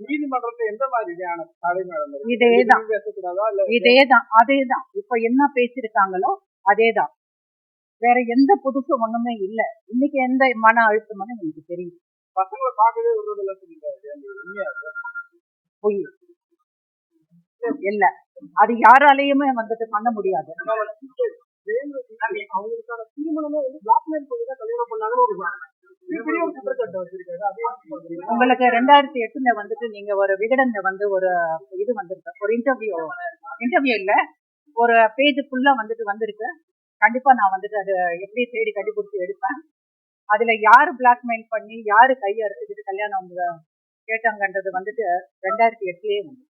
நீதிமன்றத்தை எந்த மாதிரியான தடை நடந்தது? இதேதான் பேசக்கூடாதா இல்ல இதேதான் அதேதான் இப்ப என்ன பேசிருக்காங்களோ அதேதான். வேற எந்த புதுசு ஒண்ணுமே இல்ல. இன்னைக்கு எந்த மன அழுத்தம்னு எனக்கு தெரியும். பசங்களை பார்க்கவே விடுறதில்ல சொல்லிட்டாரு. உண்மையா பொய் இல்ல. அது யாராலையுமே வந்துட்டு பண்ண முடியாது. அவங்களுக்கான திருமணமே வந்து பிளாக்மெயில் பண்ணி தான் கல்யாணம் பண்ணாங்கன்னு ஒரு பெரிய குற்றச்சாட்டு வச்சிருக்காரு. உங்களுக்கு 2008 வந்துட்டு நீங்க ஒரு விகடன்ல வந்து ஒரு இது வந்திருக்கு, ஒரு இன்டர்வியூ இல்ல, ஒரு பேஜ் ஃபுல்லா வந்துட்டு வந்திருக்கு. கண்டிப்பா நான் வந்துட்டு அதை எப்படி தேடி கண்டுபிடிச்சி எடுப்பேன். அதுல யாரு பிளாக்மெயில் பண்ணி யாரு கையை அறுத்துக்கிட்டு கல்யாணம் கேட்டாங்கன்றது வந்துட்டு 2008லயே வந்து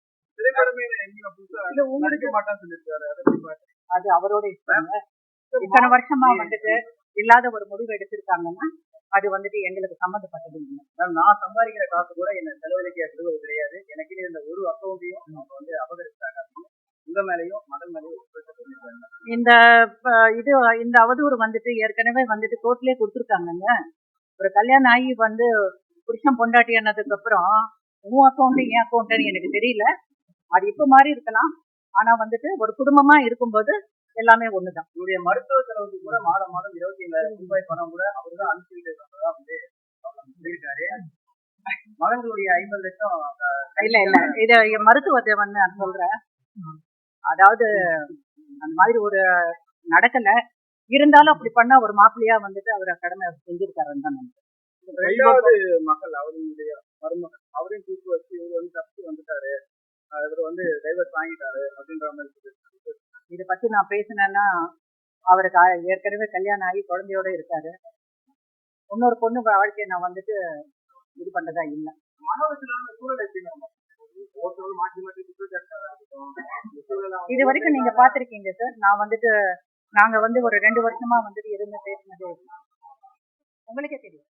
அது அவரோட இஷ்டம். இத்தனை வருஷமா வந்துட்டு இல்லாத ஒரு முடிவு எடுத்திருக்காங்கன்னா அது வந்துட்டு எங்களுக்கு சம்மந்தப்பட்டது இல்லை. நான் சம்பாதிக்கிற காசு கூட என்ன செலவழிக்க கிடையாது. எனக்கு இந்த ஒரு அக்கௌண்ட்டையும் நம்ம வந்து அபகரிச்சாங்க. உங்க மேலையும் மதம் மேலையும் இந்த அவதூறு வந்துட்டு ஏற்கனவே வந்துட்டு கோர்ட்லயே கொடுத்துருக்காங்கங்க. ஒரு கல்யாணம் ஆகி வந்து புருஷன் பொண்டாட்டி ஆனதுக்கு அப்புறம் உன் அக்கௌண்ட் என் அக்கௌண்ட்னு எனக்கு தெரியல. அது இப்ப மாதிரி இருக்கலாம். ஆனா வந்துட்டு ஒரு குடும்பமா இருக்கும்போது எல்லாமே ஒண்ணுதான். இவருடைய மருத்துவ செலவுக்கு கூட மாதம் 27,000 ரூபாய் பணம் கூட அவரு தான் அனுப்பிட்டு வந்து சொல்லியிருக்காரு. மகன்களுடைய 50 லட்சம் இல்ல இத மருத்துவத்தை வந்து நான் சொல்றேன். அதாவது அந்த மாதிரி ஒரு நடக்கல. இருந்தாலும் அப்படி பண்ணா ஒரு மாப்பிள்ளையா வந்துட்டு அவரை கடமை செஞ்சிருக்காருன்னு தான் நினைக்கிறேன். 2வது மகள் அவருடைய மருமகன் அவரையும் தூக்கி வச்சு இவரு வந்து தப்பிச்சு வந்துட்டாரு, இவர் வந்து டைவர்ஸ் வாங்கிட்டாரு அப்படின்ற மாதிரி. இதை பத்தி நான் பேசினேன்னா அவருக்கு ஏற்கனவே கல்யாணம் ஆகி குழந்தையோட இருக்காரு. இன்னொரு பொண்ணு வாழ்க்கையை நான் வந்துட்டு இது பண்ணதா இல்லை. இது வரைக்கும் நீங்க பாத்திருக்கீங்க சார். நான் வந்துட்டு நாங்க வந்து ஒரு 2 வருஷமா வந்துட்டு எதுவுமே பேசினதே உங்களுக்கே தெரியும்.